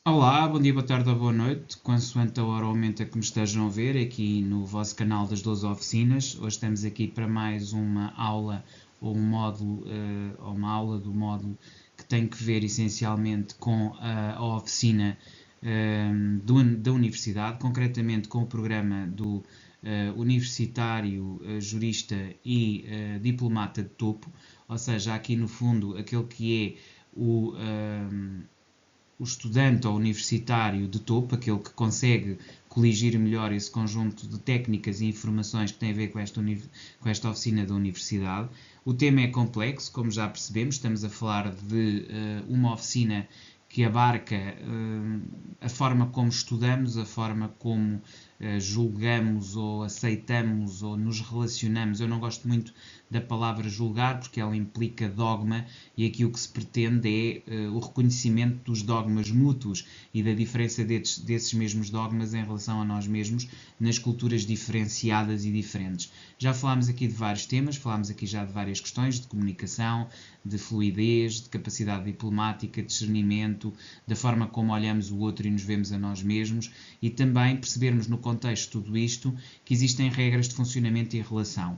Olá, bom dia, boa tarde ou boa noite, consoante a hora ou momento a que me estejam a ver, aqui no vosso canal das 12 oficinas. Hoje estamos aqui para mais uma aula ou um módulo, ou uma aula do módulo que tem que ver essencialmente com a oficina da universidade, concretamente com o programa do universitário, jurista e diplomata de topo, ou seja, aqui no fundo aquele que é o estudante ou universitário de topo, aquele que consegue coligir melhor esse conjunto de técnicas e informações que tem a ver com esta oficina da universidade. O tema é complexo, como já percebemos, estamos a falar de uma oficina que abarca a forma como estudamos, a forma como julgamos ou aceitamos ou nos relacionamos. Eu não gosto muito da palavra julgar porque ela implica dogma e aqui o que se pretende é o reconhecimento dos dogmas mútuos e da diferença desses mesmos dogmas em relação a nós mesmos nas culturas diferenciadas e diferentes. Já falámos aqui de vários temas, falámos aqui já de várias questões de comunicação, de fluidez, de capacidade diplomática, de discernimento, da forma como olhamos o outro e nos vemos a nós mesmos e também percebermos no contexto de tudo isto que existem regras de funcionamento e relação.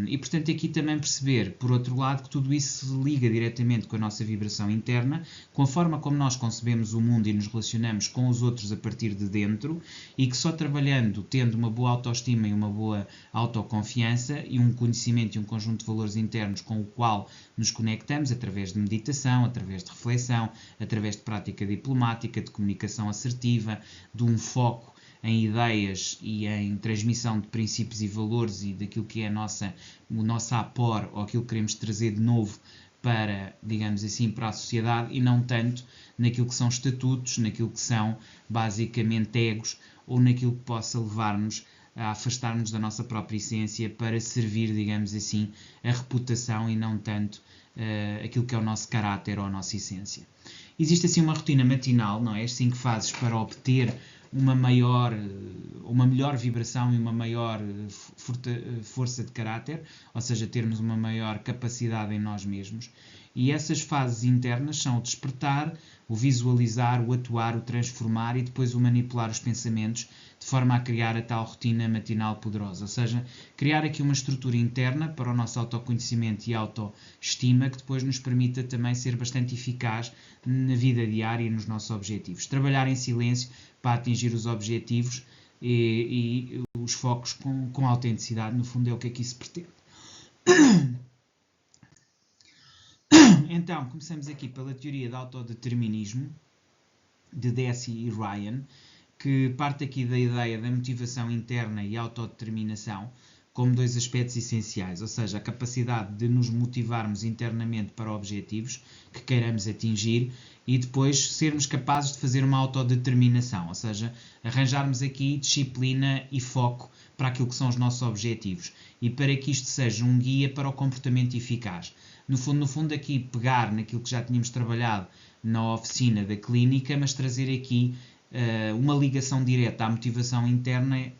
E portanto aqui também perceber, por outro lado, que tudo isso se liga diretamente com a nossa vibração interna, com a forma como nós concebemos o mundo e nos relacionamos com os outros a partir de dentro e que só trabalhando, tendo uma boa autoestima e uma boa autoconfiança e um conhecimento e um conjunto de valores internos com o qual nos conectamos através de meditação, através de reflexão, através de prática diplomática, de comunicação assertiva, de um foco em ideias e em transmissão de princípios e valores e daquilo que é o nosso apor ou aquilo que queremos trazer de novo para, digamos assim, para a sociedade e não tanto naquilo que são estatutos, naquilo que são basicamente egos ou naquilo que possa levar-nos a afastar-nos da nossa própria essência para servir, digamos assim, a reputação e não tanto aquilo que é o nosso caráter ou a nossa essência. Existe assim uma rotina matinal, não é? As 5 fases para obter uma melhor vibração e uma maior força de caráter, ou seja, termos uma maior capacidade em nós mesmos. E essas fases internas são o despertar, o visualizar, o atuar, o transformar e depois o manipular os pensamentos de forma a criar a tal rotina matinal poderosa. Ou seja, criar aqui uma estrutura interna para o nosso autoconhecimento e autoestima que depois nos permita também ser bastante eficaz na vida diária e nos nossos objetivos. Trabalhar em silêncio para atingir os objetivos e os focos com autenticidade, no fundo é o que aqui se pretende. Então, começamos aqui pela teoria do autodeterminismo, de Deci e Ryan, que parte aqui da ideia da motivação interna e autodeterminação como 2 aspectos essenciais, ou seja, a capacidade de nos motivarmos internamente para objetivos que queiramos atingir e depois sermos capazes de fazer uma autodeterminação, ou seja, arranjarmos aqui disciplina e foco para aquilo que são os nossos objetivos e para que isto seja um guia para o comportamento eficaz. No fundo aqui pegar naquilo que já tínhamos trabalhado na oficina da clínica, mas trazer aqui uma ligação direta à motivação interna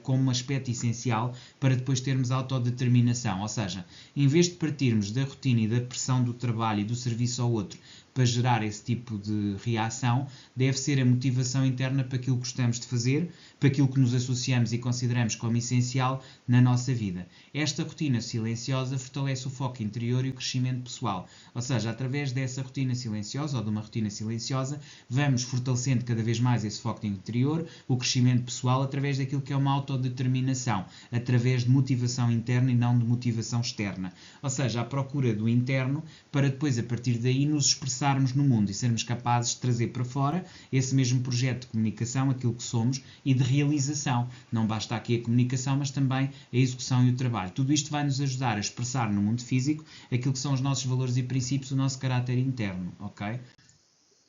como um aspecto essencial para depois termos autodeterminação. Ou seja, em vez de partirmos da rotina e da pressão do trabalho e do serviço ao outro para gerar esse tipo de reação, deve ser a motivação interna para aquilo que gostamos de fazer, para aquilo que nos associamos e consideramos como essencial na nossa vida. Esta rotina silenciosa fortalece o foco interior e o crescimento pessoal. Ou seja, através dessa rotina silenciosa ou de uma rotina silenciosa, vamos fortalecendo cada vez mais esse foco interior, o crescimento pessoal, através daquilo que é uma autodeterminação, através de motivação interna e não de motivação externa. Ou seja, a procura do interno para depois, a partir daí, nos expressarmos no mundo e sermos capazes de trazer para fora esse mesmo projeto de comunicação, aquilo que somos, e de realização. Não basta aqui a comunicação, mas também a execução e o trabalho. Tudo isto vai nos ajudar a expressar no mundo físico aquilo que são os nossos valores e princípios, o nosso caráter interno, ok?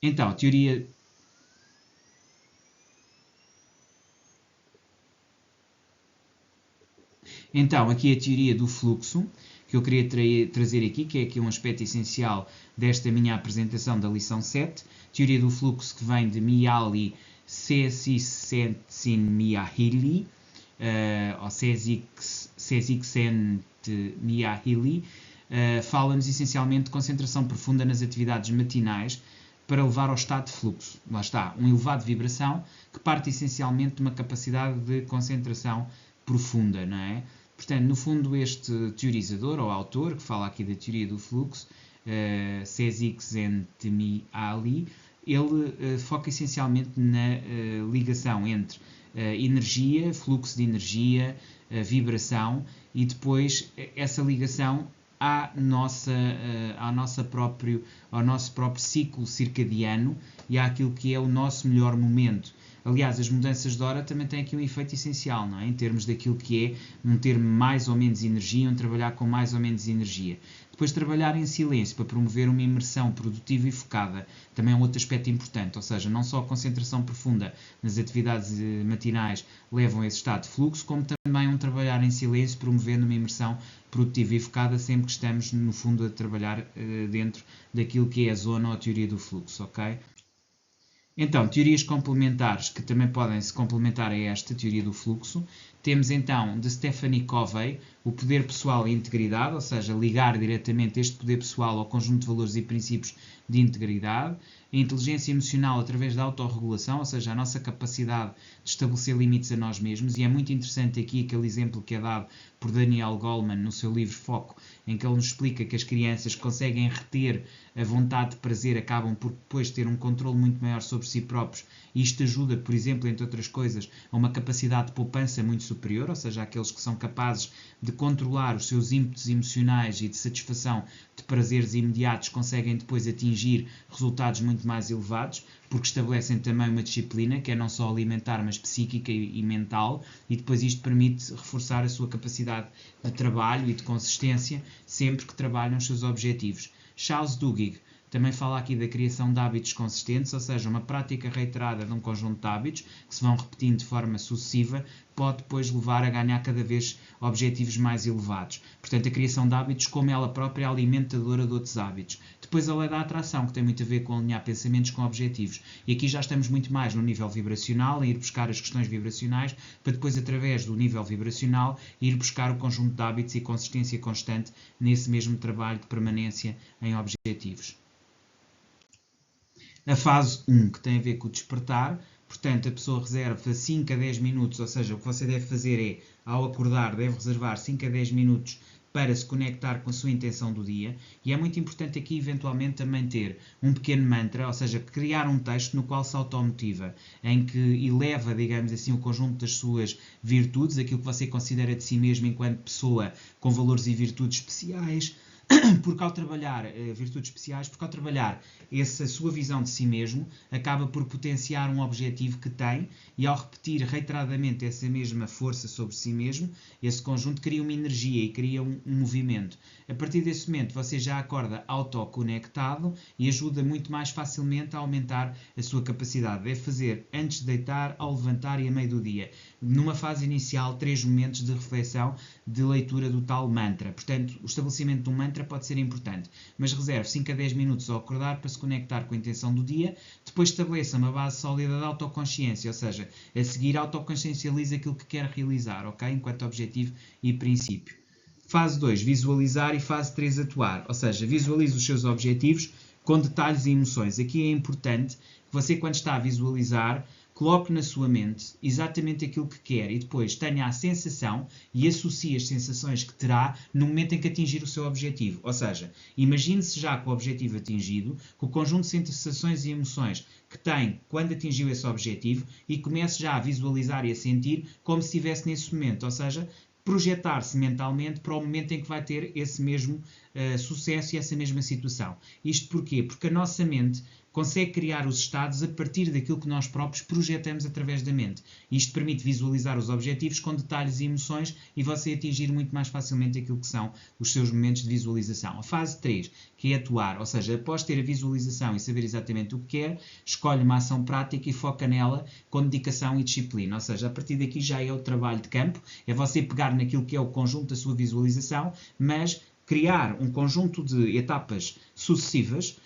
Então, a teoria... Então, aqui a teoria do fluxo, que eu queria trazer aqui, que é aqui um aspecto essencial desta minha apresentação da lição 7. Teoria do fluxo que vem de Mihaly Csikszentmihalyi, ou Csikszentmihalyi, fala-nos essencialmente de concentração profunda nas atividades matinais, para levar ao estado de fluxo. Lá está, um elevado de vibração que parte essencialmente de uma capacidade de concentração profunda, não é? Portanto, no fundo, este teorizador, ou autor, que fala aqui da teoria do fluxo, Csikszentmihalyi, ele foca essencialmente na ligação entre energia, fluxo de energia, vibração, e depois essa ligação ao nosso próprio ciclo circadiano e àquilo que é o nosso melhor momento. Aliás, as mudanças de hora também têm aqui um efeito essencial, não é? Em termos daquilo que é um ter mais ou menos energia, um trabalhar com mais ou menos energia. Depois, trabalhar em silêncio para promover uma imersão produtiva e focada também é um outro aspecto importante, ou seja, não só a concentração profunda nas atividades matinais levam a esse estado de fluxo, como também um trabalhar em silêncio promovendo uma imersão produtiva e focada sempre que estamos, no fundo, a trabalhar dentro daquilo que é a zona ou a teoria do fluxo, ok? Então, teorias complementares que também podem se complementar a esta teoria do fluxo. Temos então de Stephanie Covey o poder pessoal e a integridade, ou seja, ligar diretamente este poder pessoal ao conjunto de valores e princípios de integridade. A inteligência emocional através da autorregulação, ou seja, a nossa capacidade de estabelecer limites a nós mesmos. E é muito interessante aqui aquele exemplo que é dado por Daniel Goleman no seu livro Foco, em que ele nos explica que as crianças que conseguem reter a vontade de prazer acabam por depois ter um controle muito maior sobre si próprios. E isto ajuda, por exemplo, entre outras coisas, a uma capacidade de poupança muito superior, ou seja, aqueles que são capazes de controlar os seus ímpetos emocionais e de satisfação de prazeres imediatos conseguem depois atingir resultados muito mais elevados, porque estabelecem também uma disciplina que é não só alimentar, mas psíquica e mental, e depois isto permite reforçar a sua capacidade de trabalho e de consistência sempre que trabalham os seus objetivos. Charles Duhigg também fala aqui da criação de hábitos consistentes, ou seja, uma prática reiterada de um conjunto de hábitos que se vão repetindo de forma sucessiva pode depois levar a ganhar cada vez objetivos mais elevados. Portanto, a criação de hábitos como ela própria é alimentadora de outros hábitos. Depois a lei da atração, que tem muito a ver com alinhar pensamentos com objetivos. E aqui já estamos muito mais no nível vibracional, a ir buscar as questões vibracionais, para depois, através do nível vibracional, ir buscar o conjunto de hábitos e consistência constante nesse mesmo trabalho de permanência em objetivos. A fase 1, que tem a ver com o despertar, portanto, a pessoa reserva 5 a 10 minutos, ou seja, o que você deve fazer é, ao acordar, deve reservar 5 a 10 minutos para se conectar com a sua intenção do dia, e é muito importante aqui, eventualmente, também ter um pequeno mantra, ou seja, criar um texto no qual se automotiva, em que eleva, digamos assim, o conjunto das suas virtudes, aquilo que você considera de si mesmo enquanto pessoa com valores e virtudes especiais, porque ao trabalhar virtudes especiais, porque ao trabalhar essa sua visão de si mesmo, acaba por potenciar um objetivo que tem, e ao repetir reiteradamente essa mesma força sobre si mesmo, esse conjunto cria uma energia e cria um movimento. A partir desse momento você já acorda autoconectado e ajuda muito mais facilmente a aumentar a sua capacidade. Deve fazer antes de deitar, ao levantar e a meio do dia. Numa fase inicial, 3 momentos de reflexão, de leitura do tal mantra. Portanto, o estabelecimento de um mantra pode ser importante, mas reserve 5 a 10 minutos ao acordar para se conectar com a intenção do dia, depois estabeleça uma base sólida de autoconsciência, ou seja, a seguir autoconsciencializa aquilo que quer realizar, ok? Enquanto objetivo e princípio. Fase 2, visualizar, e fase 3, atuar, ou seja, visualize os seus objetivos com detalhes e emoções. Aqui é importante que você, quando está a visualizar, coloque na sua mente exatamente aquilo que quer e depois tenha a sensação e associe as sensações que terá no momento em que atingir o seu objetivo. Ou seja, imagine-se já com o objetivo atingido, com o conjunto de sensações e emoções que tem quando atingiu esse objetivo, e comece já a visualizar e a sentir como se estivesse nesse momento. Ou seja, projetar-se mentalmente para o momento em que vai ter esse mesmo sucesso e essa mesma situação. Isto porquê? Porque a nossa mente consegue criar os estados a partir daquilo que nós próprios projetamos através da mente. Isto permite visualizar os objetivos com detalhes e emoções e você atingir muito mais facilmente aquilo que são os seus momentos de visualização. A fase 3, que é atuar, ou seja, após ter a visualização e saber exatamente o que quer, escolhe uma ação prática e foca nela com dedicação e disciplina. Ou seja, a partir daqui já é o trabalho de campo, é você pegar naquilo que é o conjunto da sua visualização, mas criar um conjunto de etapas sucessivas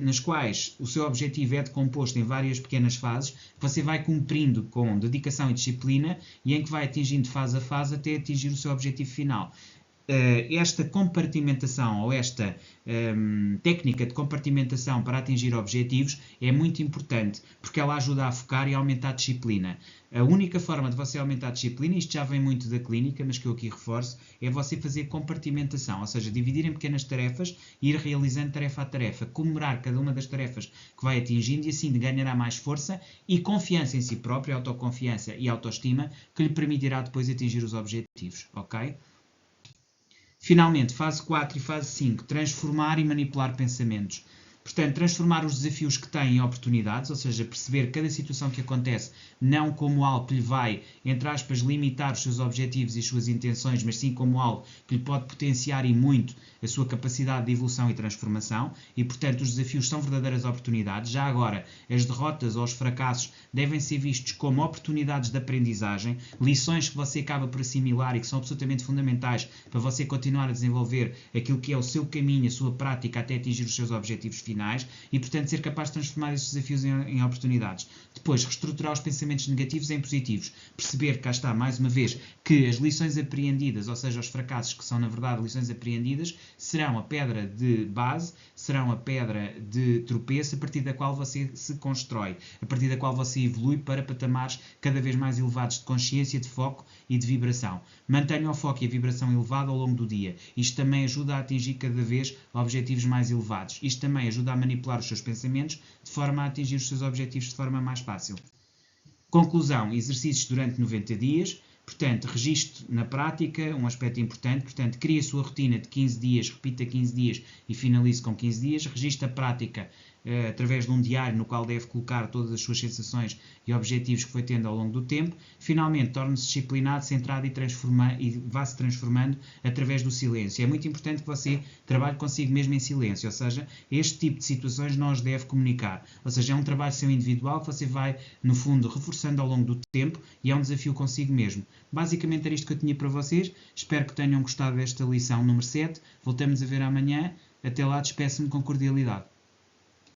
nas quais o seu objetivo é decomposto em várias pequenas fases, que você vai cumprindo com dedicação e disciplina, e em que vai atingindo fase a fase até atingir o seu objetivo final. esta compartimentação ou esta técnica de compartimentação para atingir objetivos é muito importante, porque ela ajuda a focar e a aumentar a disciplina. A única forma de você aumentar a disciplina, isto já vem muito da clínica, mas que eu aqui reforço, é você fazer compartimentação, ou seja, dividir em pequenas tarefas e ir realizando tarefa a tarefa, comemorar cada uma das tarefas que vai atingindo e assim ganhará mais força e confiança em si próprio, autoconfiança e autoestima, que lhe permitirá depois atingir os objetivos, ok? Finalmente, fase 4 e fase 5, transformar e manipular pensamentos. Portanto, transformar os desafios que tem em oportunidades, ou seja, perceber cada situação que acontece não como algo que lhe vai, entre aspas, limitar os seus objetivos e as suas intenções, mas sim como algo que lhe pode potenciar e muito a sua capacidade de evolução e transformação. E, portanto, os desafios são verdadeiras oportunidades. Já agora, as derrotas ou os fracassos devem ser vistos como oportunidades de aprendizagem, lições que você acaba por assimilar e que são absolutamente fundamentais para você continuar a desenvolver aquilo que é o seu caminho, a sua prática até atingir os seus objetivos finais e, portanto, ser capaz de transformar esses desafios em oportunidades. Depois, reestruturar os pensamentos negativos em positivos. Perceber, cá está, mais uma vez, que as lições apreendidas, ou seja, os fracassos que são, na verdade, lições apreendidas, serão a pedra de base, serão a pedra de tropeço, a partir da qual você se constrói, a partir da qual você evolui para patamares cada vez mais elevados de consciência, de foco e de vibração. Mantenha o foco e a vibração elevada ao longo do dia. Isto também ajuda a atingir cada vez objetivos mais elevados. Isto também ajuda a manipular os seus pensamentos de forma a atingir os seus objetivos de forma mais fácil. Conclusão, exercícios durante 90 dias. Portanto, registro na prática, um aspecto importante. Portanto, crie a sua rotina de 15 dias, repita 15 dias e finalize com 15 dias. Registre a prática através de um diário no qual deve colocar todas as suas sensações e objetivos que foi tendo ao longo do tempo. Finalmente, torne-se disciplinado, centrado e vá-se transformando através do silêncio. É muito importante que você trabalhe consigo mesmo em silêncio, ou seja, este tipo de situações não as deve comunicar. Ou seja, é um trabalho seu individual que você vai, no fundo, reforçando ao longo do tempo e é um desafio consigo mesmo. Basicamente era isto que eu tinha para vocês. Espero que tenham gostado desta lição número 7. Voltamos a ver amanhã. Até lá, despeço-me com cordialidade.